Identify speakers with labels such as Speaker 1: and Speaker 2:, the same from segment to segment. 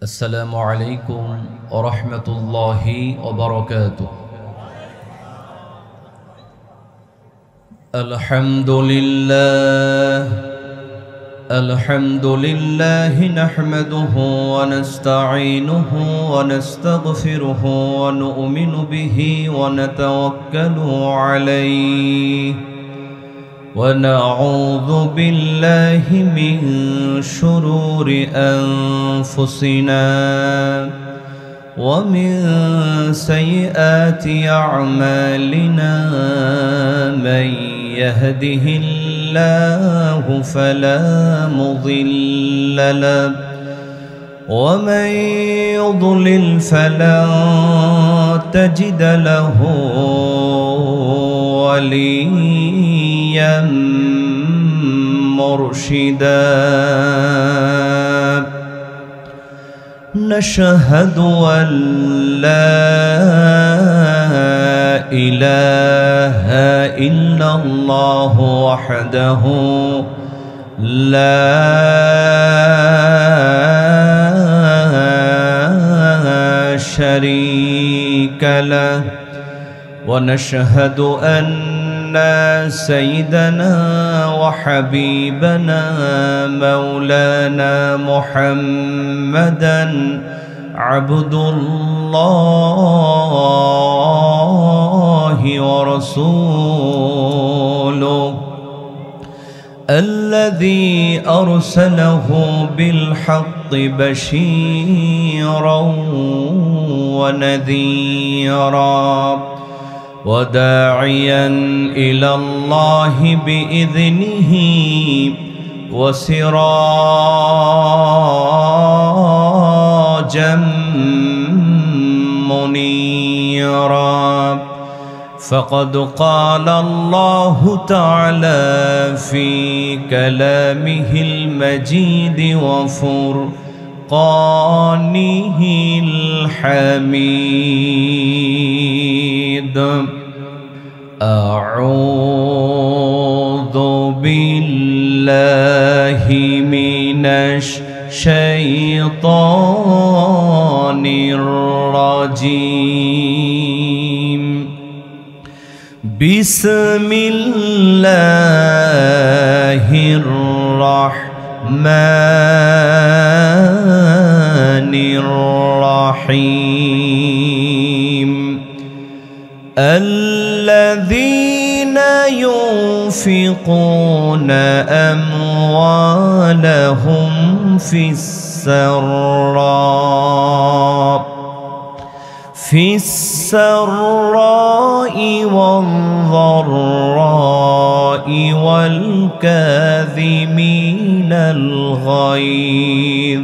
Speaker 1: السلام عليكم ورحمة الله وبركاته. الحمد لله نحمده ونستعينه ونستغفره ونؤمن به ونتوكل عليه ونعوذ بالله من شرور أنفسنا ومن سيئات أعمالنا. من يهده الله فلا مضل له ومن يضلل فلن تجد له وليا مرشدا. نشهد أن لا إله إلا الله وحده لا شريك له ونشهد أن سيدنا وحبيبنا مولانا محمدا عبد الله ورسوله الذي أرسله بالحق بشيرا ونذيرا وداعيا إلى الله بإذنه وسراجا منيرا. فقد قال الله تعالى في كلامه المجيد وفرقانه الحميد. أعوذ بالله من الشيطان الرجيم. بسم الله الرحمن الرحيم. الذين ينفقون أموالهم في السراء والضراء والكاظمين الغيظ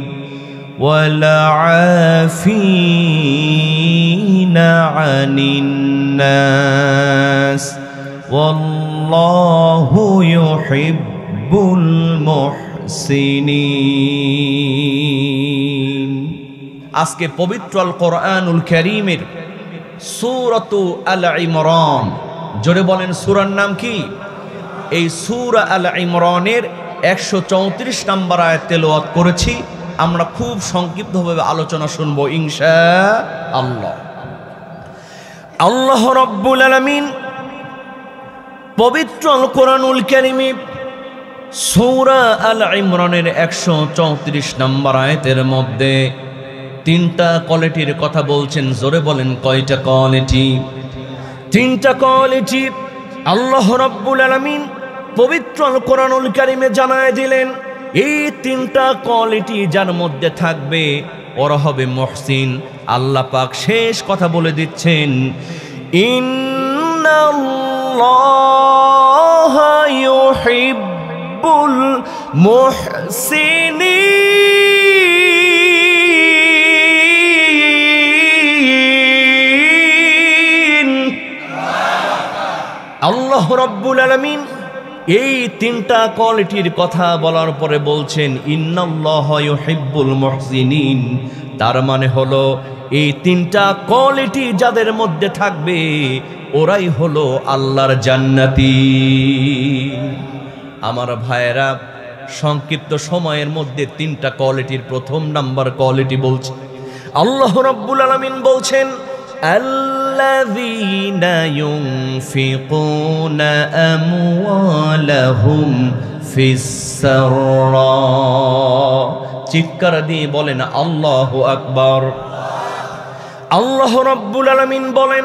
Speaker 1: والعافين عن الناس والله يحب المحسنين. আজকে পবিত্র আল কোরআনুল কারীমের সূরাতু আল ইমরান, জোরে বলেন সূরার নাম কি? এই সূরা আল ইমরানের 134 নম্বর আয়াত তেলাওয়াত করেছি। আমরা খুব সংক্ষিপ্তভাবে আলোচনা শুনবো ইনশাআল্লাহ। আল্লাহ রাব্বুল আলামিন পবিত্র আল কোরআনুল কারীমে সূরা আল ইমরানের 134 নম্বর আয়াতের মধ্যে তিনটা কোয়ালিটির কথা বলছেন। জোরে বলেন কয়টা কোয়ালিটি? তিনটা কোয়ালিটি আল্লাহ রাব্বুল আলামিন পবিত্র আল কোরআনুল কারীমে জানায় দিলেন। এই তিনটা কোয়ালিটি যার মধ্যে থাকবে ওরা হবে মুহসিন। আল্লাহ পাক শেষ কথা বলে দিচ্ছেন, ইন্নাল্লাহা ইউহিব্বুল মুহসিনিন। আল্লাহ রাব্বুল আলামিন এই তিনটা কোয়ালিটির কথা বলার পরে বলছেন ইন্নাল্লাহা ইউহিব্বুল মুহসিনিন। তার মানে হলো এই তিনটা কোয়ালিটি যাদের মধ্যে থাকবে ওরাই হলো আল্লাহর জান্নাতি। আমার ভাইয়েরা, সংক্ষিপ্ত সময়ের মধ্যে 3টা কোয়ালিটির প্রথম নাম্বার কোয়ালিটি বলছে। আল্লাহ রাব্বুল আলামিন বলছেন, আল্লাযীনা ইউনফিকুনা আমওয়ালাহুম ফিস-সাররা। চিৎকার দিয়ে বলেন আল্লাহু আকবার। আল্লাহ রাব্বুল আলামিন বলেন,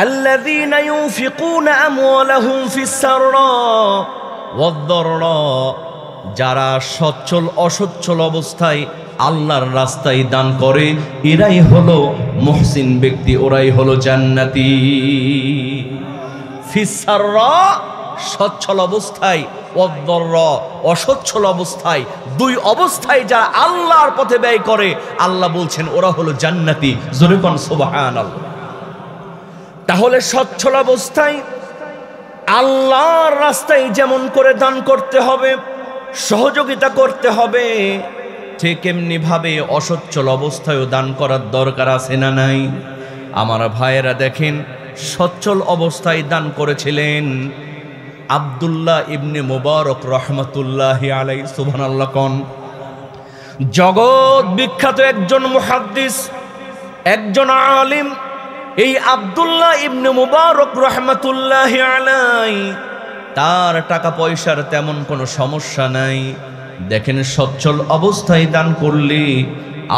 Speaker 1: আল্লাযীনা ইউনফিকুনা আমওয়ালাহুম ফিস-সাররা ওয়াদ-দাররা। যারা সচ্ছল অসচ্ছল অবস্থায় আল্লাহর রাস্তায় দান করে, এরাই হলো মুহসিন ব্যক্তি, ওরাই হলো জান্নাতি। ফিস-সাররা সচ্ছল অবস্থায়, ওয়াদ-দাররা অসচ্ছল অবস্থায়, 2 অবস্থায় যারা আল্লাহর পথে ব্যয় করে, আল্লাহ বলছেন ওরা হলো জান্নাতি। জোরে কোন সুবহানাল্লাহ। তাহলে সচ্ছল অবস্থায় আল্লাহর রাস্তায় যেমন করে দান করতে হবে, সহযোগিতা করতে হবে, ঠিক এমনি ভাবে অসচ্ছল অবস্থায়ও দান করার দরকার আছে না নাই? আমার ভাইয়েরা দেখেন, সচ্ছল অবস্থায় দান করেছিলেন আব্দুল্লাহ ইবনে মুবারক রহমাতুল্লাহি আলাইহি। সুবহানাল্লাহ কোন। জগৎ বিখ্যাত একজন মুহাদ্দিস, একজন আলিম, এই আব্দুল্লাহ ইবনে মুবারক রহমাতুল্লাহি আলাইহি, তার টাকা পয়সার তেমন কোনো সমস্যা নাই। দেখেন সচ্ছল অবস্থায় দান করলে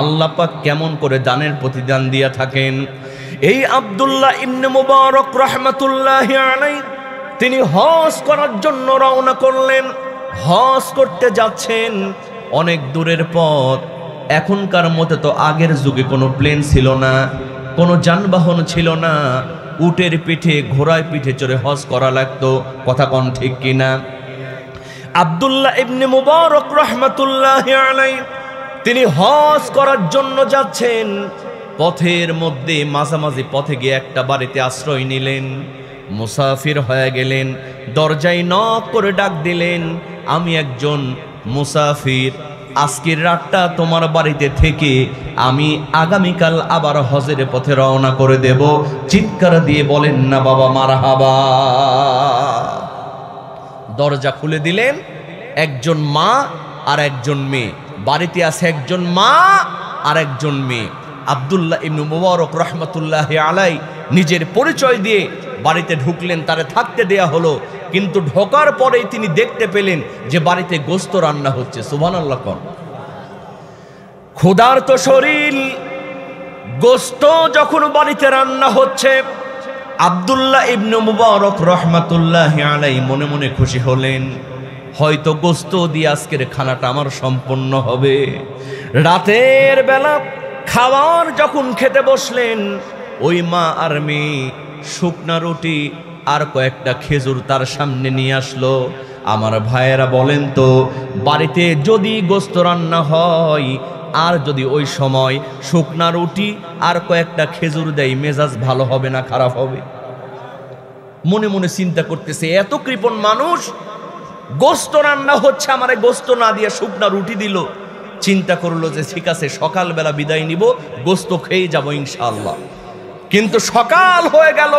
Speaker 1: আল্লাহ পাক কেমন করে দানের প্রতিদান দিয়া থাকেন। এই আব্দুল্লাহ ইবনে মুবারক রহমাতুল্লাহি আলাইহি তিনি হজ করার জন্য রওনা করলেন। হজ করতে যাচ্ছেন, অনেক দূরের পথ। এখনকার মতো তো আগের যুগে কোনো প্লেন ছিল না, কোনো যানবাহন ছিল না, উটের পিঠে ঘোড়ায় পিঠে চড়ে হজ করা লাগতো। কথা কোন ঠিক কিনা? আব্দুল্লাহ ইবনে মুবারক রহমাতুল্লাহি আলাইহি তিনি হজ করার জন্য যাচ্ছেন। পথের মধ্যে মাঝামাঝি পথে গিয়ে একটা বাড়িতে আশ্রয় নিলেন, মুসাফির হয়ে গেলেন। দরজায় নক করে ডাক দিলেন, আমি একজন মুসাফির, আজকের রাতটা তোমার বাড়িতে থেকে আমি আগামীকাল আবার হজের পথে রওনা করে দেব। চিৎকার দিয়ে বলেন না বাবা মারহাবা। দরজা খুলে দিলেন, একজন মা আর একজন মেয়ে বাড়িতে আছে, একজন মা আর একজন মেয়ে। আব্দুল্লাহ ইবনে মুবারক রহমাতুল্লাহি আলাইহি নিজের পরিচয় দিয়ে বাড়িতে ঢুকলেন, তারে থাকতে দেয়া হলো। কিন্তু ঢোকার পরেই তিনি দেখতে পেলেন যে বাড়িতে গোশত রান্না হচ্ছে। সুবহানাল্লাহ কোন। ক্ষুধার্ত শরীর, গোশত যখন বাড়িতে রান্না হচ্ছে, আব্দুল্লাহ ইবনে মুবারক রহমাতুল্লাহি আলাইহি মনে মনে খুশি হলেন, হয়তো গোশত দিয়ে আজকের খানাটা আমার সম্পন্ন হবে। রাতের বেলা খাবার যখন খেতে বসলেন, ওই মা আর মেয়ে শুকনা রুটি আর কয়েকটা খেজুর তার সামনে নিয়ে আসলো। আমার ভাইয়েরা বলেন তো, বাড়িতে যদি গোশত রান্না হয় আর যদি ওই সময় শুকনা রুটি আর কয়েকটা খেজুর দেয়, মেজাজ ভালো হবে না খারাপ হবে? মনে মনে চিন্তা করতেছে, এত কৃপণ মানুষ, গোশত রান্না হচ্ছে, আমারে গোশত না দিয়ে শুকনা রুটি দিল। চিন্তা করলো যে ঠিক আছে, সকালবেলা বিদায় নিব, গোশত খেয়ে যাবো ইনশাআল্লাহ। কিন্তু সকাল হয়ে গেল,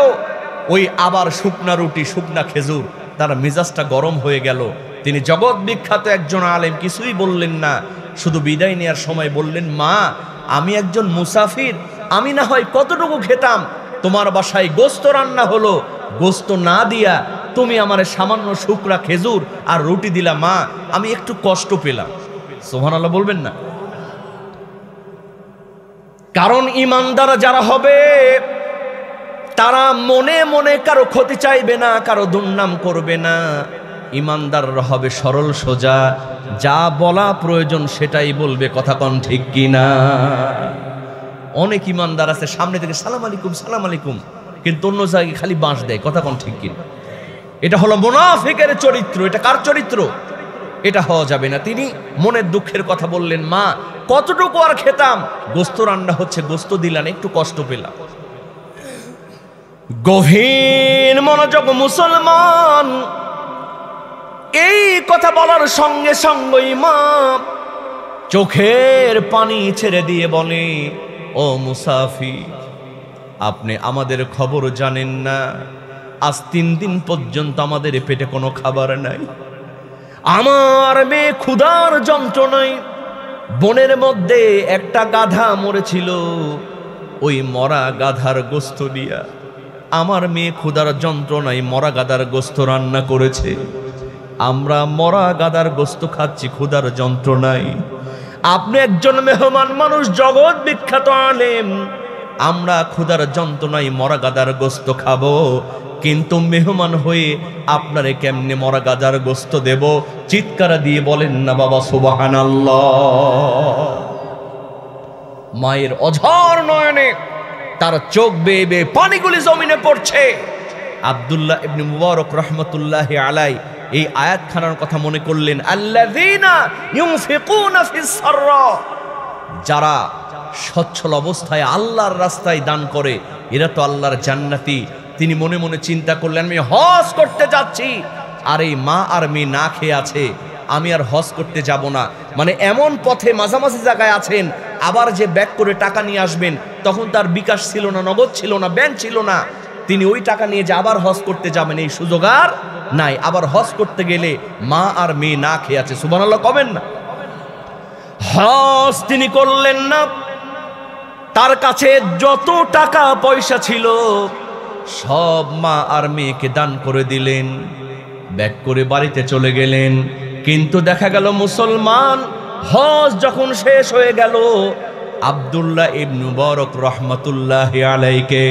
Speaker 1: ওই আবার শুকনা রুটি শুকনা খেজুর, তার মেজাজটা গরম হয়ে গেল। তিনি জগৎ বিখ্যাত একজন আলেম, কিছুই বললেন না, শুধু বিদায় নেওয়ার সময় বললেন, মা আমি একজন মুসাফির, আমি না হয় কতটুকু খেতাম, তোমার বাসায় গোশত রান্না হলো, গোশত না দিয়া তুমি আমারে সামান্য শুকনা খেজুর আর রুটি দিলা, মা আমি একটু কষ্ট পেলাম। সুবহানাল্লাহ বলবেন না? কারণ ইমানদার যারা হবে তারা মনে মনে কারো ক্ষতি চাইবে না, কারো দুর্নাম করবে না। ইমানদাররা হবে সরল সোজা, যা বলা প্রয়োজন সেটাই বলবে। কথা কোন ঠিক কিনা? অনেক ইমানদার আছে সামনে থেকে সালাম আলাইকুম সালাম আলাইকুম, কিন্তু অন্য জায়গায় খালি বাঁশ দেয়। কথা কোন ঠিক কিনা? এটা হলো মুনাফিকের চরিত্র। এটা কার চরিত্র? এটা হওয়া যাবে না। তিনি মনের দুঃখের কথা বললেন, মা কতটুকু আর খেতাম, গোশত রান্না হচ্ছে, গোশত দিলেন, একটু কষ্ট পেলাম। গভীর মনোযোগ মুসলমান, এই কথা বলার সঙ্গে সঙ্গে মা চোখের পানি ছেড়ে দিয়ে বলে, ও মুসাফির, আপনি আমাদের খবর জানেন না, আজ 3 দিন পর্যন্ত আমাদের পেটে কোনো খাবার নাই। আমার মেয়ে ক্ষুধার যন্ত্রণায়, বনের মধ্যে একটা গাধা মরেছিল, ওই মরা গাধার গোস্ত দিয়া আমার মেয়ে ক্ষুধার যন্ত্রণায় মরা গাধার গোস্ত রান্না করেছে। আমরা মরা গাধার গোস্ত খাচ্ছি ক্ষুধার যন্ত্রণায়। আপনি একজন মেহমান মানুষ, জগৎ বিখ্যাত আলেম, আমরা ক্ষুধার যন্ত্রণায় মরা গাধার গোস্ত খাবো, কিন্তু মেহমান হয়ে আপনারে কেমনে মরা গাধার গোস্ত দেব? চিৎকার দিয়ে বলেন না বাবা সুবহানাল্লাহ। মায়ের অঝর নয়নে তার চোখ বেয়ে বেয়ে পানিগুলি জমিনে পড়ছে। আব্দুল্লাহ ইবনে মুবারক রাহমাতুল্লাহি আলাই এই আয়াতখানার কথা মনে করলেন, আল্লাযীনা ইউনফিকুনা ফিস সাররা, যারা সচ্ছল অবস্থায় আল্লাহর রাস্তায় দান করে এরা তো আল্লাহর জান্নাতি। তিনি মনে মনে চিন্তা করলেন, আমি হজ করতে যাচ্ছি, আর এই মা আর মেয়ে না খেয়ে আছে, আমি আর হজ করতে যাব না। মানে এমন পথে মাঝামাঝি জায়গায় আছেন, আবার যে ব্যাক করে টাকা নিয়ে আসবেন, তখন তার বিকাশ ছিল না, নগদ ছিল না, ব্যাংক ছিল না। তিনি ওই টাকা নিয়ে যে আবার হজ করতে যাবেন এই সুযোগ আর নাই। আবার হজ করতে গেলে মা আর মেয়ে না খেয়ে আছে। সুবহানাল্লাহ কবেন না? হজ তিনি করলেন না। তার কাছে যত টাকা পয়সা ছিল সব মা আর মেয়েকে দান করে দিলেন, ব্যাক করে বাড়িতে চলে গেলেন। কিন্তু দেখা গেল মুসলমান হজ যখন শেষ হয়ে গেল, আব্দুল্লাহ ইবনে মুবারক রাহমাতুল্লাহি আলাইকে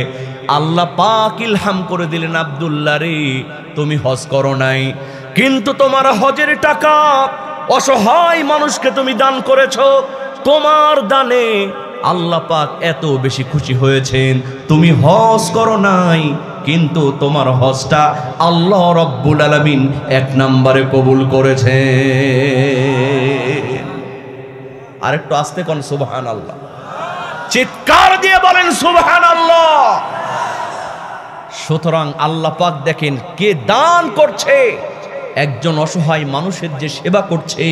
Speaker 1: আল্লাহ পাক ইলহাম করে দিলেন, আব্দুল্লাহ রে, তুমি হজ করো নাই, কিন্তু তোমার হজের টাকা অসহায় মানুষকে তুমি দান করেছো। তোমার দানে আল্লাহ পাক এত বেশি খুশি হয়েছেন। তুমি হজ করো নাই, কিন্তু তোমার হজটা আল্লাহ রাব্বুল আলামিন এক নম্বরে কবুল করেছে। আরেকটু আস্তে কোন সুবহানাল্লাহ, চিৎকার দিয়ে বলেন সুবহানাল্লাহ। সুতরাং আল্লাহ পাক দেখেন কে দান করছে, একজন অসহায় মানুষের যে সেবা করছে,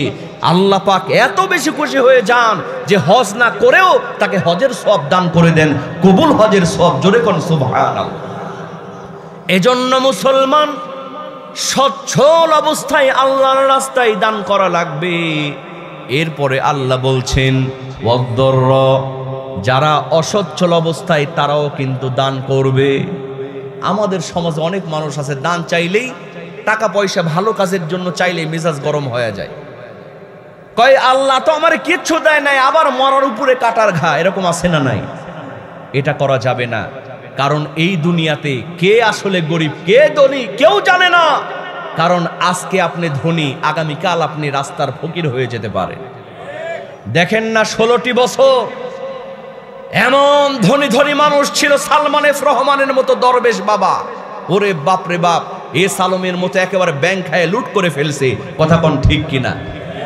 Speaker 1: আল্লাহ পাক এত বেশি খুশি হয়ে যান যে হজ না করেও তাকে হজের সওয়াব দান করে দেন, কবুল হজের সওয়াব। জোরে কোন সুবহানাল্লাহ। এজন্য মুসলমান সচ্ছল অবস্থায় আল্লাহর রাস্তায় দান করা লাগবে। এরপরে আল্লাহ বলছেন ওয়াদদর, যারা অসচ্ছল অবস্থায় তারাও কিন্তু দান করবে। আমাদের সমাজে অনেক মানুষ আছে, দান চাইলেই, টাকা পয়সা ভালো কাজের জন্য চাইলেই মেজাজ গরম হয়ে যায়। কয় আল্লাহ তো আমার কিচ্ছু দেয় নাই, আবার মরার উপরে কাটার ঘা, এরকম আছে না নাই? এটা করা যাবে না। কারণ এই দুনিয়াতে কে আসলে গরিব কে ধনী কেউ জানে না। কারণ আজকে আপনি ধনী, আগামীকাল আপনি রাস্তার ফকির হয়ে যেতে পারেন। দেখেন না 16টি বছর এমন ধনী ধনী মানুষ ছিল, সালমান এফ রহমানের মতো দরবেশ বাবা, ওরে বাপ রে বাপ, এ সালমের মতো একেবারে ব্যাংক খায় লুট করে ফেলছে। কথা কোন ঠিক কিনা?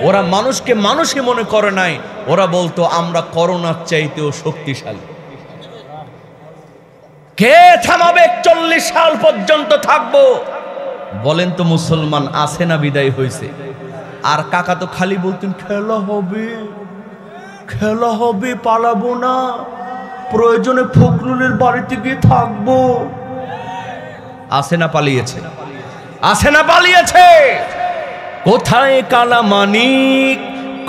Speaker 1: ওরা মানুষকে মানুষই মনে করে নাই, ওরা বলতো আমরা করোনার চাইতেও শক্তিশালী। কে থামাবে? 40 সাল পর্যন্ত থাকবো। বলেন তো মুসলমান আছে না বিদায় হয়েছে? আর কাকা তো খালি বলতেন খেলা হবে, খেলা হবে, পালাবো না, প্রয়োজনে ফখরুলের বাড়িতে গিয়ে থাকবো। আছে না পালিয়েছে? আছে না পালিয়েছে? কোথায় কালামানিক,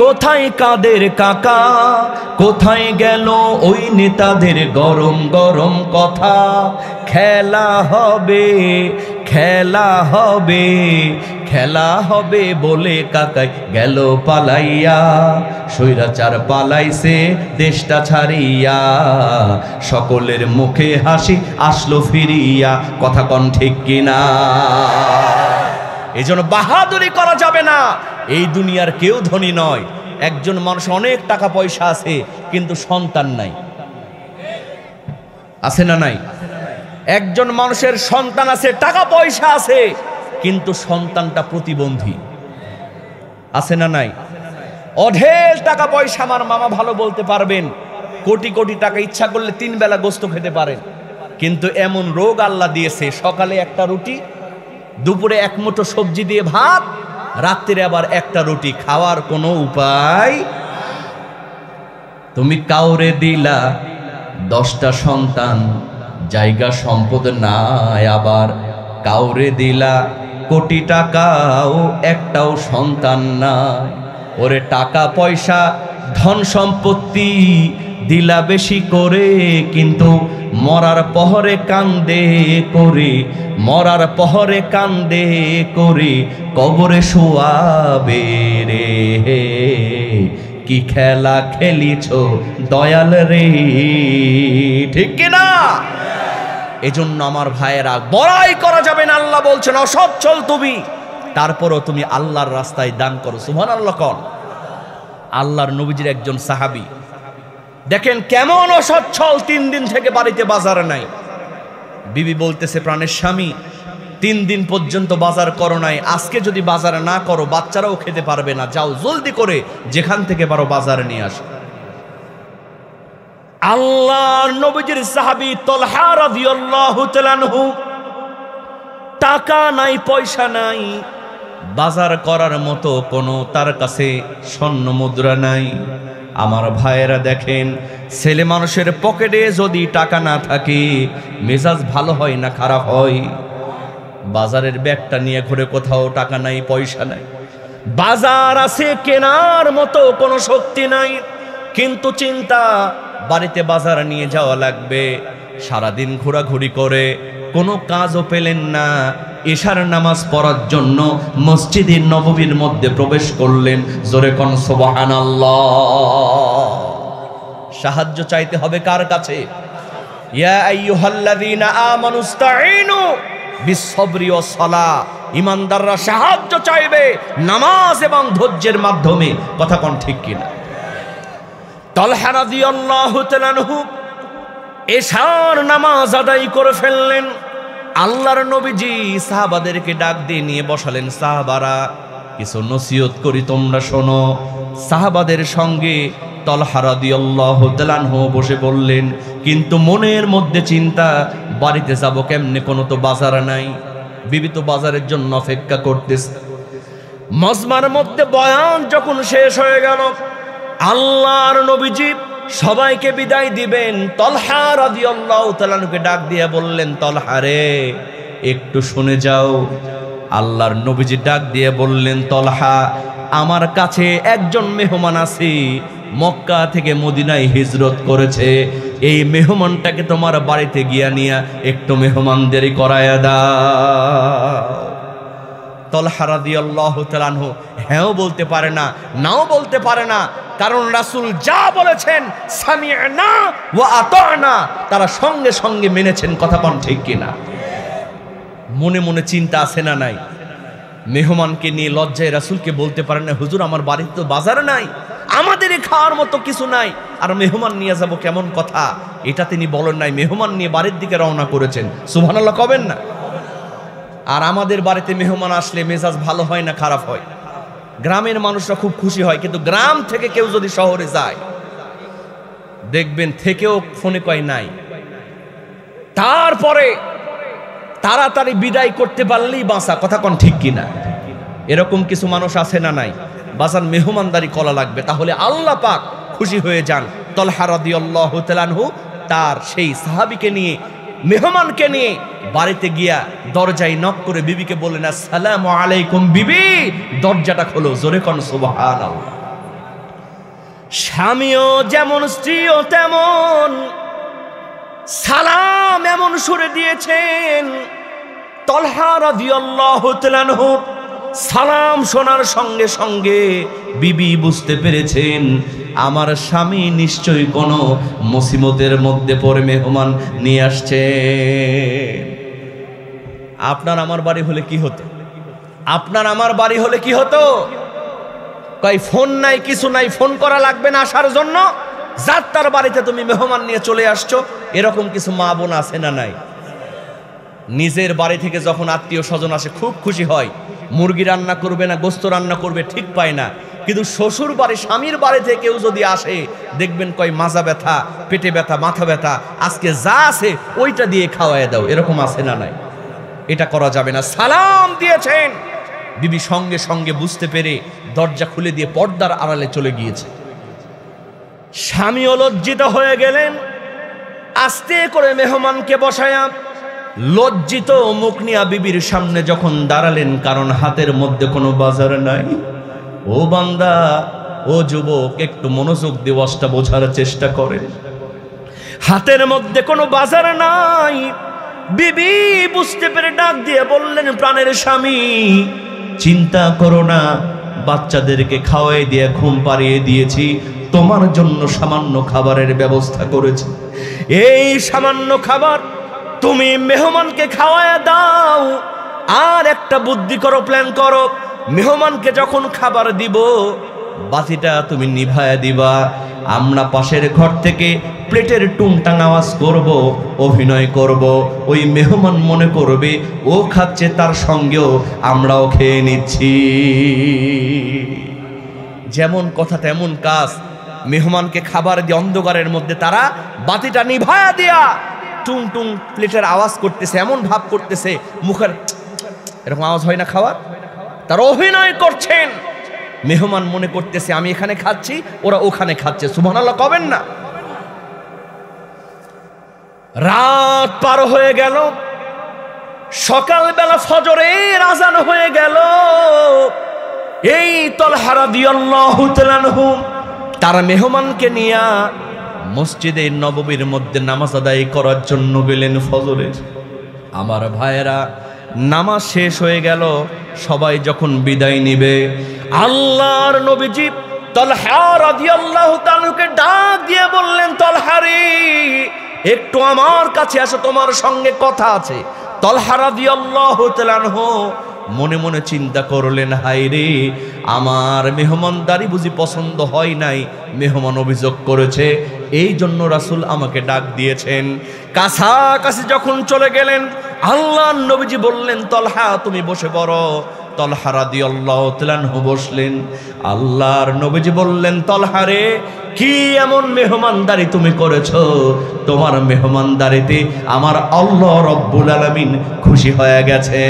Speaker 1: কোথায় কাদের কাকা, কোথায় গেল ওই নেতাদের গরম গরম কথা? খেলা হবে, খেলা হবে, খেলা হবে বলে কাকাই গেল পালাইয়া, স্বৈরাচার পালাইছে দেশটা ছাড়িয়া, সকলের মুখে হাসি আসলো ফিরিয়া। কথা কোন ঠিক কিনা? এই জন্য বাহাদুরি করা যাবে না। এই দুনিয়ার কেউ ধনী নয়। একজন মানুষ অনেক টাকা পয়সা আছে কিন্তু সন্তান নাই, আছে না নাই? একজন মানুষের সন্তান আছে, টাকা পয়সা আছে, কিন্তু সন্তানটা প্রতিবন্ধী, আছে না নাই? অঢেল টাকা পয়সা, আমার মামা ভালো বলতে পারবেন, কোটি কোটি টাকা, ইচ্ছা করলে 3 বেলা গোস্ত খেতে পারেন, কিন্তু এমন রোগ আল্লাহ দিয়েছে, সকালে একটা রুটি, দুপুরে 1 মুঠো সবজি দিয়ে ভাত, রাত্রে আবার একটা রুটি, খাওয়ার কোনো উপায়। তুমি কাউরে দিলা 10টা সন্তান, জায়গা সম্পদ নাই, আবার কাউরে দিলা কোটি টাকাও একটাও সন্তান নাই। ওরে টাকা পয়সা ধন সম্পত্তি দিলা বেশি করে, কিন্তু মরার পহরে কান্দে করে, মরার পহরে কান্দে করে কবরে শোয়াবে রে। কি খেলা খেলিছ দয়াল রে, ঠিক কিনা? এজন্য আমার ভাইয়েরা, বড়াই করা যাবে না। আল্লাহ বলছেন অসচ্ছল তুমি, তারপরও তুমি আল্লাহর রাস্তায় দান করো। সুবহানাল্লাহ কর। আল্লাহর নবীজির একজন সাহাবী, দেখেন কেমন অসচ্ছল, 3 দিন থেকে বাড়িতে বাজার নাই। বিবি বলতেছে, প্রাণের স্বামী 3 দিন পর্যন্ত বাজার করো নাই, আজকে যদি বাজার না করো বাচ্চারাও খেতে পারবে না, যাও জলদি করে যেখান থেকে পারো বাজার নিয়ে আসো। আল্লাহর নবীজির সাহাবী তালহা রাদিয়াল্লাহু তাআলা আনহু, টাকা নাই পয়সা নাই, বাজার করার মতো কোনো তার কাছে স্বর্ণ মুদ্রা নাই। আমার ভাইয়েরা দেখেন, ছেলে মানুষের পকেটে যদি টাকা না থাকে মেজাজ ভালো হয় না খারাপ হয়? বাজারের ব্যাগটা নিয়ে ঘুরে কোথাও টাকা নাই পয়সা নাই, বাজার আছে কেনার মতো কোনো শক্তি নাই, কিন্তু চিন্তা বাড়িতে বাজার নিয়ে যাওয়া লাগবে। সারাদিন ঘোরাঘুরি করে কোনো কাজও পেলেন না, ইশার নামাজ পড়ার জন্য মসজিদে নববীর মধ্যে প্রবেশ করলেন। জোরে কোন সুবহানাল্লাহ। সাহায্য চাইতে হবে কার কাছে? ইয়া আইয়ুহাল্লাযীনা আমানুস্তাঈনু বিস-সাবরি ওয়াস-সালাহ। ঈমানদাররা সাহায্য চাইবে নামাজ এবং ধৈর্যের মাধ্যমে। কথা কোন ঠিক কিনা? তালহা রাদিয়াল্লাহু তাআলা আনহু এশার নামাজ আদায় করে ফেললেন। আল্লাহর নবীজি সাহাবাদেরকে ডাক দিয়ে নিয়ে বসালেন, সাহাবারা কিছু নসিহত করি, তোমরা শোনো। সাহাবাদের সঙ্গে তালহা রাদিয়াল্লাহু তাআলা আনহু বসে বললেন, কিন্তু মনের মধ্যে চিন্তা, বাড়িতে যাব কেমনে, কোনো তো বাজার নাই। বিবি তো বাজারের জন্য অপেক্ষা করতেছে। মজমার মধ্যে বয়ান যখন শেষ হয়ে গেল, আল্লাহর নবীজি সবাইকে বিদায় দিবেন, তালহা রাদিয়াল্লাহু তাআলা আনহুকে ডাক দিয়ে বললেন, তালহা রে একটু শুনে যাও। আল্লাহর নবীজি ডাক দিয়ে বললেন, তালহা আমার কাছে একজন মেহমান আছে, মক্কা থেকে মদিনায় হিজরত করেছে, এই মেহমানটাকে তোমার বাড়িতে গিয়া নিয়া একটু মেহমানদারি করায়া দাও। তালহা রাদিয়াল্লাহু তাআলা আনহু হ্যাঁও বলতে পারে না, নাও বলতে পারে না, কারণ রাসূল যা বলেছেন সামি'না ওয়া আতা'না, তারা সঙ্গে সঙ্গে মেনেছেন। কথা কোন ঠিক কিনা? মনে মনে চিন্তা আছে না নাই? মেহমানকে নিয়ে লজ্জায় রাসূলকে বলতে পারেন না, হুজুর আমার বাড়িতে তো বাজার নাই, আমাদের খাওয়ার মতো কিছু নাই, আর মেহমান নিয়ে যাব কেমন কথা? এটা তিনি বলেন নাই, মেহমান নিয়ে বাড়ির দিকে রওনা করেছেন। সুবহানাল্লাহ কবেন না? আর আমাদের বাড়িতে মেহমান আসলে মেজাজ ভালো হয় না খারাপ হয়? গ্রামের মানুষরা খুব খুশি হয়, কিন্তু গ্রাম থেকে কেউ যদি শহরে যায় দেখবেন থেকেও ফোনে কয় নাই, তারপরে তাড়াতাড়ি বিদায় করতে পারলেই বাঁচা। কথা কোন ঠিক কিনা? এরকম কিছু মানুষ আছে না নাই? বাজার মেহমানদারি করা লাগবে, তাহলে আল্লাহ পাক খুশি হয়ে যান। তালহা রাদিয়াল্লাহু তাআলা আনহু তার সেই সাহাবীকে নিয়ে, মেহমানকে নিয়ে বাড়িতে গিয়া দরজায় নক করে বিবিকে বললেন, আসসালামু আলাইকুম বিবি, দরজাটা খোলো। জোরে কোন সুবহানাল্লাহ। স্বামীও যেমন স্ত্রীও তেমন, সালাম এমন সুরে দিয়েছেন। তালহা রাদিয়াল্লাহু তাআলা আনহু সালাম শোনার সঙ্গে সঙ্গে বিবি বুঝতে পেরেছেন আমার স্বামী নিশ্চয়ই কোনো মুসিবতের মধ্যে পড়ে মেহমান নিয়ে আসছে। আপনার আমার বাড়ি হলে কি হতো? আপনার আমার বাড়ি হলে কি হতো? কই ফোন নাই, কিছু নাই, ফোন করা লাগবে না আসার জন্য, যার তার বাড়িতে তুমি মেহমান নিয়ে চলে আসছো। এরকম কিছু মা বোন আছে না নাই? নিজের বাড়ি থেকে যখন আত্মীয় স্বজন আসে খুব খুশি হয়, মুরগি রান্না করবে না গোস্ত রান্না করবে ঠিক পায় না, কিন্তু শ্বশুর বাড়ি স্বামীর বাড়ি থেকে কেউ যদি আসে দেখবেন কয় মাজা ব্যথা, পেটে ব্যথা, মাথা ব্যথা, আজকে যা আছে ওইটা দিয়ে খাওয়ায় দাও। এরকম আছে না নাই? এটা করা যাবে না। সালাম দিয়েছেন, বিবি সঙ্গে সঙ্গে বুঝতে পেরে দরজা খুলে দিয়ে পর্দার আড়ালে চলে গিয়েছে। স্বামী লজ্জিত হয়ে গেলেন, আস্তে করে মেহমানকে বসায়া লজ্জিত মুখ নিয়া বিবির সামনে যখন দাঁড়ালেন, কারণ হাতের মধ্যে কোনো বাজার নাই। ও বান্দা, ও যুবক, একটু মনোযোগ দিয়ে ওয়াজটা বোঝার চেষ্টা করেন। হাতের মধ্যে কোনো বাজার নাই। বিবি বুঝতে পেরে ডাক দিয়ে বললেন, প্রাণের স্বামী, চিন্তা করো না, বাচ্চাদেরকে খাওয়াই দিয়ে ঘুম পাড়িয়ে দিয়েছি, তোমার জন্য সামান্য খাবারের ব্যবস্থা করেছি। এই সামান্য খাবার তুমি মেহমানকে খাওয়ায় দাও। আর একটা বুদ্ধি করো, প্ল্যান করো, মেহমানকে যখন খাবার দিব বাতিটা তুমি নিভায়া দিবা। আমরা পাশের ঘর থেকে প্লেটের টুংটাং আওয়াজ করব, অভিনয় করব, ওই মেহমান মনে করবে ও খাচ্ছে, তার সঙ্গেও আমরাও খেয়ে নিচ্ছি। যেমন কথা তেমন কাজ। মেহমানকে খাবার দিয়ে অন্ধকারের মধ্যে তারা বাতিটা নিভায়া দিয়া টুং টুং প্লেটের আওয়াজ করতেছে, এমন ভাব করতেছে, মুখের এরকম আওয়াজ হয় না খাওয়ার, তারা অভিনয় করছেন। মেহমান মনে করতেছে আমি এখানে খাচ্ছি, ওরা ওখানে খাচ্ছে। সুবহানাল্লাহ কবেন না? রাত পার হয়ে গেল, সকালবেলা ফজরের আজান হয়ে গেল। এই তালহা রাদিয়াল্লাহু তাআলা আনহু তার মেহমানকে নিয়ে মসজিদে নববীর মধ্যে নামাজ আদায় করার জন্য গেলেন ফজরের। আমার ভাইয়েরা, নামাজ শেষ হয়ে গেল, সবাই যখন বিদায় নিবে, আল্লাহর নবীজি তালহা রাদিয়াল্লাহু তাআলাকে ডাক দিয়ে বললেন, তালহা রে, একটু আমার কাছে আসো, তোমার সঙ্গে কথা আছে। তালহা রাদিয়াল্লাহু তাআলা মনে মনে চিন্তা করলেন, হায় রে, আমার মেহমানদারি বুঝি পছন্দ হয় নাই, মেহমান অভিযোগ করেছে, এই জন্য রাসূল আমাকে ডাক দিয়েছেন। কাছাকাছি যখন চলে গেলেন, আল্লাহর নবীজি বললেন, তালহা তুমি বসে পড়ো। তালহা রাদিয়াল্লাহু তাআলা বসলেন। আল্লাহর নবীজি বললেন, তালহা রে, কি এমন মেহমানদারি তুমি করেছো? তোমার মেহমানদারিতে আমার আল্লাহ রাব্বুল আলামিন খুশি হয়ে গেছে।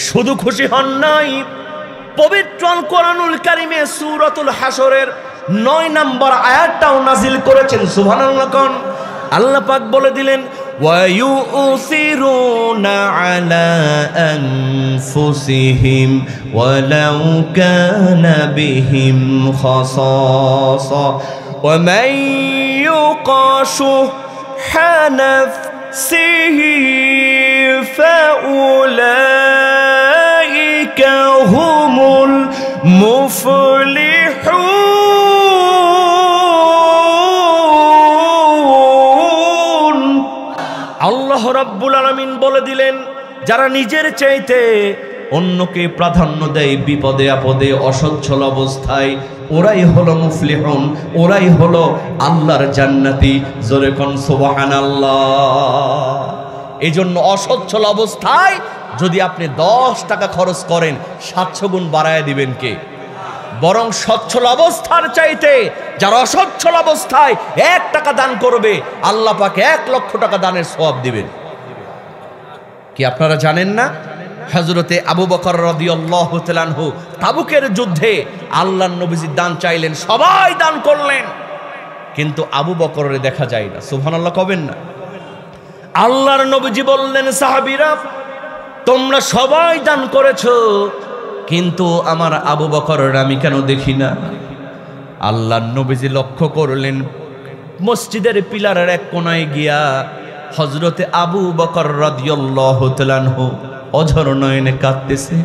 Speaker 1: শুধু খুশি হন নাই, পবিত্র কোরআনুল কারীমে সূরাতুল হাসরের 9 নম্বর আয়াতটাও নাজিল করেছেন। সুবহানাল্লাহ কোন আল্লাহ পাক বলে দিলেন, وَيُؤْثِرُونَ عَلَى أَنفُسِهِمْ وَلَوْ كَانَ بِهِمْ خَصَاصَةٌ وَمَن يُوقَ شُحَّ نَفْسِهِ فَأُولَئِكَ هُمُ الْمُفْلِحُونَ। আল্লাহ রাব্বুল আলামিন বলে দিলেন, যারা নিজের চাইতে অন্যকে প্রাধান্য দেয় বিপদে আপদে অসচ্ছল অবস্থায়, ওরাই হলো মুফলিহুন, ওরাই হলো আল্লাহর জান্নাতি। জোরে কোন সুবহানাল্লাহ। এই জন্য অসচ্ছল অবস্থায় যদি আপনি 10 টাকা খরচ করেন, 700 গুণ বাড়ায় দিবেন কে? বরং সচ্ছল অবস্থার চাইতে যারা অসচ্ছল অবস্থায় 1 টাকা দান করবে, আল্লাহ পাক 1 লক্ষ টাকা দানের সওয়াব দিবেন। কি আপনারা জানেন না? হযরতে আবু বকর রাদিয়াল্লাহু তাআলা আনহু তাবুকের যুদ্ধে আল্লাহর নবীজি দান চাইলেন, সবাই দান করলেন, কিন্তু আবু বকরের দেখা যায় না। সুবহানাল্লাহ কবেন না? আল্লাহর নবীজি বললেন, সাহাবীরা, তোমরা সবাই দান করেছো, কিন্তু আমার আবু বকরের আমি কেন দেখি না? আল্লাহর নবীজি লক্ষ্য করলেন, মসজিদের পিলারের এক কোনায় গিয়া হযরতে আবু বকর রাদিয়াল্লাহু তাআলা আনহু অঝর নয়নে কাঁদতেছে।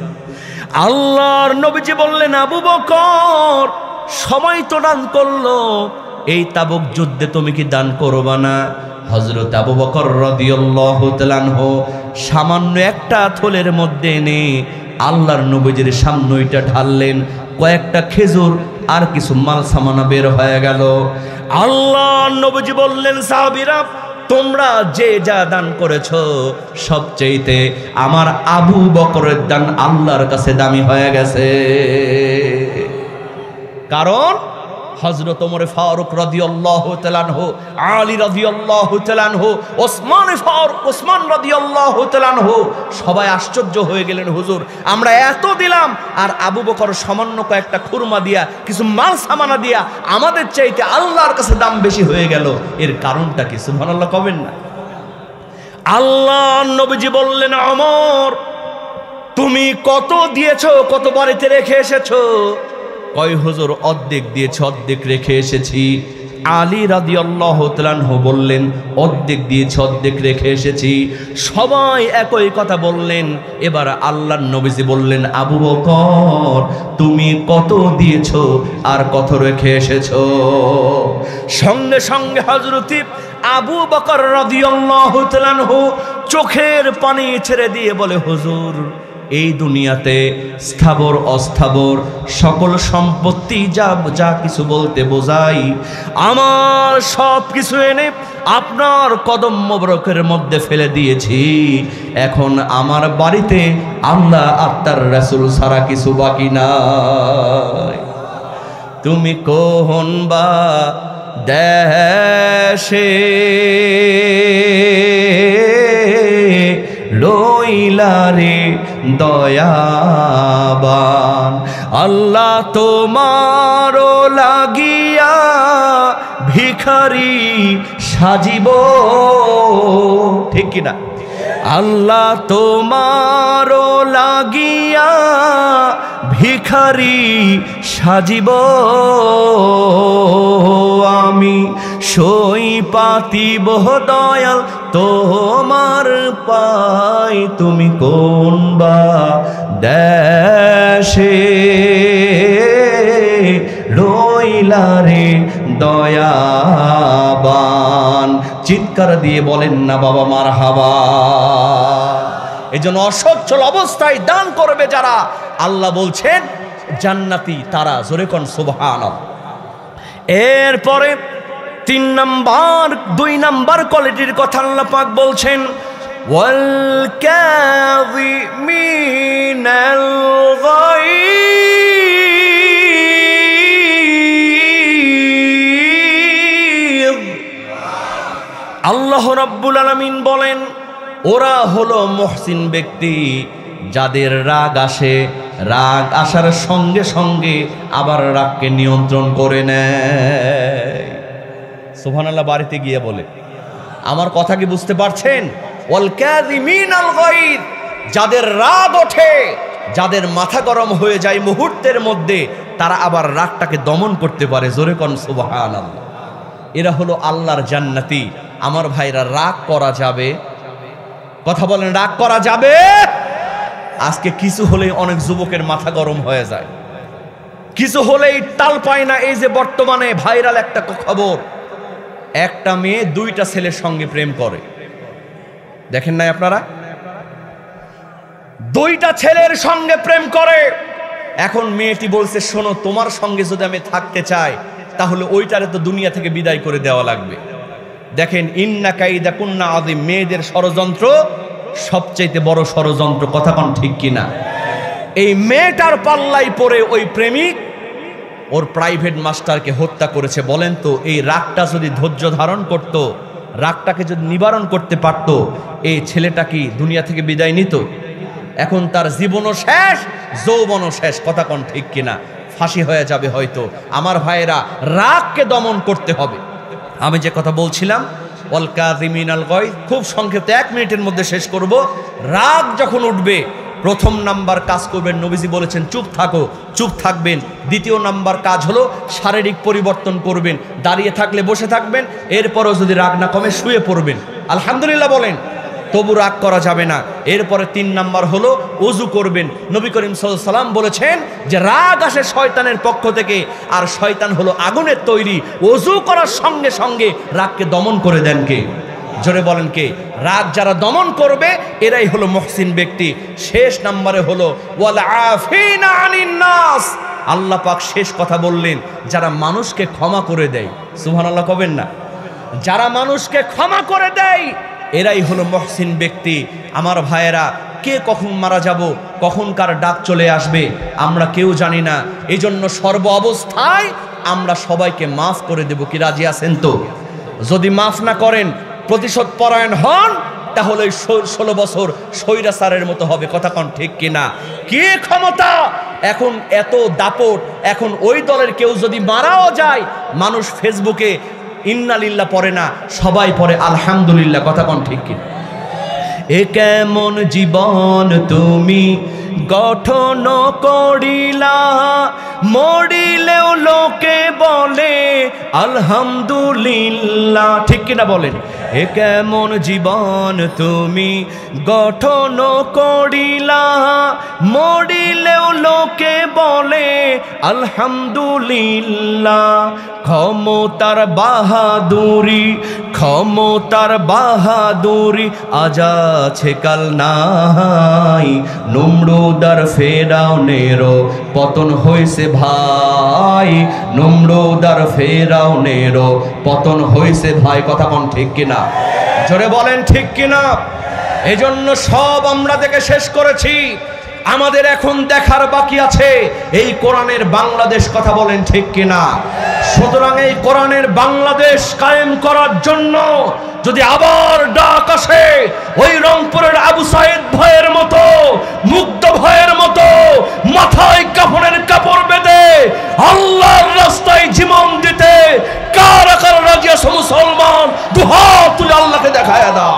Speaker 1: আল্লাহর নবীজি বললেন, আবু বকর, সময় তো দান করলো, এই তাবুক যুদ্ধে তুমি কি দান করবা না? হযরত আবু বকর রাদিয়াল্লাহু তাআলা আনহু সামান্য একটা থলের মধ্যে এনে আল্লাহর নবীজির সামনে ওইটা ঢাললেন, কয়েকটা খেজুর আর কিছু মাল সামানা বের হয়ে গেল। আল্লাহর নবীজি বললেন, সাহাবীরা, তোমরা যে যা দান করেছো সবচেয়েতে আমার আবু বকরের দান আল্লাহর কাছে দামি হয়ে গেছে। কারণ হযরত ওমর ফারুক রাদিয়াল্লাহু তাআলা আনহু, আলী রাদিয়াল্লাহু তাআলা আনহু, ওসমান রাদিয়াল্লাহু তাআলা আনহু সবাই আশ্চর্য হয়ে গেলেন, হুজুর আমরা এত দিলাম আর আবু বকর সামান্য কয়েকটা খুরমা দিয়া কিছু মাল সামানা দিয়া আমাদের চাইতে আল্লাহর কাছে দাম বেশি হয়ে গেল, এর কারণটা কি? সুবহানাল্লাহ কবেন না? আল্লাহ নবীজি বললেন, ওমর তুমি কত দিয়েছো, কত বাড়িতে রেখে এসেছো? কয় হুজুর অর্ধেক দিয়েছি, অর্ধেক রেখে এসেছি। আলী রাদিয়াল্লাহু তাআলা আনহু বললেন, অর্ধেক দিয়েছি, অর্ধেক রেখে এসেছি। সবাই একই কথা বললেন। এবার আল্লাহর নবীজি বললেন, আবু বকর তুমি কত দিয়েছো আর কত রেখে এসেছো? সঙ্গে সঙ্গে হযরত আবু বকর রাদিয়াল্লাহু তাআলা আনহু চোখের পানি ছেড়ে দিয়ে বলে, হুজুর এই দুনিয়াতে স্থাবর অস্থাবর সকল সম্পত্তি যা কিছু বলতে বোঝাই, আমার সব কিছু এনে আপনার কদম মোবারকের মধ্যে ফেলে দিয়েছি। এখন আমার বাড়িতে আল্লাহ আত্মার রাসূল ছাড়া কিছু বাকি নাই। তুমি কোন বা দেশে রইলারে দয়াবান, আল্লাহ তোমারও লাগিয়া ভিখারি সাজিব, ঠিক কিনা? আল্লাহ তোমারও লাগিয়া ভিখারি সাজিব, আমি সই পাতিব দয়াল তোমার পাই, তুমি কোন বা দেশে রইলারে দয়াবান। চিৎকার দিয়ে বলেন না বাবা মারহাবা। এই জন্য অসচ্ছল অবস্থায় দান করবে যারা, আল্লাহ বলছেন জান্নাতি তারা। জোরে কোন সুবহানাল্লাহ। এরপরে 2 নাম্বার কোয়ালিটির কথা আল্লাহ পাক বলছেন, ওয়াল কাযিমিনাল গায়য। আল্লাহ রাব্বুল আলামিন বলেন, ওরা হলো মুহসিন ব্যক্তি যাদের রাগ আসে, রাগ আসার সঙ্গে সঙ্গে আবার রাগকে নিয়ন্ত্রণ করে নেয়। সুবহানাল্লাহ। বাড়িতে গিয়ে বলে, আমার কথা কি বুঝতে পারছেন? ওয়াল কাযিমিনাল গায়য, যাদের রাগ ওঠে, যাদের মাথা গরম হয়ে যায় মুহূর্তের মধ্যে, তারা আবার রাগটাকে দমন করতে পারে। জোরে কোন সুবহানাল্লাহ। এরা হলো আল্লাহর জান্নাতি। আমার ভাইরা, রাগ করা যাবে? কথা বলেন, রাগ করা যাবে? আজকে কিছু হলেই অনেক যুবকের মাথা গরম হয়ে যায়, কিছু হলেই তাল পায় না। এই যে বর্তমানে ভাইরাল একটা খবর, একটা মেয়ে 2টা ছেলের সঙ্গে প্রেম করে, দেখেন নাই আপনারা? 2টা ছেলের সঙ্গে প্রেম করে। এখন মেয়েটি বলছে, শোনো, তোমার সঙ্গে যদি আমি থাকতে চাই তাহলে ওইটারে তো দুনিয়া থেকে বিদায় করে দেওয়া লাগবে। দেখেন, ইন্না কাইদা কুন্না আযীম, মেয়েদের ষড়যন্ত্র সবচাইতে বড় ষড়যন্ত্র। কথা কোন ঠিক কিনা? এই মেয়েটার পাল্লাই পড়ে ওই প্রেমিক ওর প্রাইভেট মাস্টারকে হত্যা করেছে। বলেন তো, এই রাগটা যদি ধৈর্য ধারণ করত, রাগটাকে যদি নিবারণ করতে পারত, এই ছেলেটা কি দুনিয়া থেকে বিদায় নিত? এখন তার জীবনও শেষ, যৌবনও শেষ। কথা কোন ঠিক কিনা? ফাঁসি হয়ে যাবে হয়তো। আমার ভাইয়েরা, রাগকে দমন করতে হবে। আমি যে কথা বলছিলাম, ওয়াল কাযিমিনাল গায়য, খুব সংক্ষেপে 1 মিনিটের মধ্যে শেষ করব। রাগ যখন উঠবে, প্রথম নাম্বার কাজ করবেন, নবীজি বলেছেন চুপ থাকো, চুপ থাকবেন। দ্বিতীয় নাম্বার কাজ হলো শারীরিক পরিবর্তন করবেন, দাঁড়িয়ে থাকলে বসে থাকবেন, এরপরও যদি রাগ না কমে শুয়ে পড়বেন। আলহামদুলিল্লাহ বলেন, তবু রাগ করা যাবে না। এরপরে 3 নাম্বার হলো ওযু করবেন। নবী করিম সাল্লাল্লাহু আলাইহি ওয়াসাল্লাম বলেছেন যে রাগ আসে শয়তানের পক্ষ থেকে, আর শয়তান হলো আগুনের তৈরি। ওযু করার সঙ্গে সঙ্গে রাগকে দমন করে দেন কে? জোরে বলেন কে? রাগ যারা দমন করবে এরাই হলো মুহসিন ব্যক্তি। শেষ নাম্বারে হলো ওয়াল আফিনা আনিন নাস। আল্লাহ পাক শেষ কথা বললেন, যারা মানুষকে ক্ষমা করে দেয়। সুবহানাল্লাহ কবেন না? যারা মানুষকে ক্ষমা করে দেয় এরাই হলো মুহসিন ব্যক্তি। আমার ভাইয়েরা, কে কখন মারা যাব, কখন কার ডাক চলে আসবে আমরা কেউ জানি না। এই জন্য সর্ব অবস্থায় আমরা সবাইকে মাফ করে দেব। কি রাজি আছেন তো? যদি মাফ না করেন, প্রতিশোধ পরায়ণ হন, তাহলে 16 বছর স্বৈরাচারের মতো হবে। কথা কোন ঠিক কিনা? কি ক্ষমতা এখন, এত দাপট। এখন ওই দলের কেউ যদি মারাও যায়, মানুষ ফেসবুকে ইন্না লিল্লাহ পড়ে না, সবাই পড়ে আলহামদুলিল্লাহ। কথা কোন ঠিক কিনা? এ কেমন জীবন তুমি গঠন করিলা, মরিলেও লোকে বলে আলহামদুলিল্লাহ। ঠিক কিনা বলেন? এ কেমন জীবন তুমি গঠন করিলা, মরিলেও লোকে বলে আলহামদুলিল্লাহ। ক্ষমতার বাহাদুরি, ক্ষমতার বাহাদুরি আজ আছে কাল নাই। নমরুদ আর ফেরাউনেরও পতন হয়েছে ভাই, নমরুদ আর ফেরাউনেরও পতন হয়েছে ভাই। কথা কোন ঠিক কিনা? জোরে বলেন ঠিক কিনা? এজন্য সব আমরা দেখে শেষ করেছি, আমাদের এখন দেখার বাকি আছে এই কোরআনের বাংলাদেশ। কথা বলেন ঠিক কিনা? সুতরাং এই কোরআনের বাংলাদেশ কায়েম করার জন্য যদি আবার ডাক আসে, ওই রংপুরের আবু সাইদ ভাইয়ের মতো, মুগ্ধ ভাইয়ের মতো মাথায় কাফনের কাপড় বেঁধে আল্লাহর রাস্তায় জীবন দিতে কারা কারা রাজি আছে? মুসলমান দুহাত তুলে আল্লাহকে দেখায়া দাও।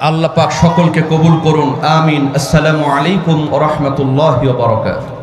Speaker 1: আল্লাহ পাক সকলকে কবুল করুন, আমিন। আসসালামু আলাইকুম ওয়া রাহমাতুল্লাহি ওয়া বারাকাতুহু।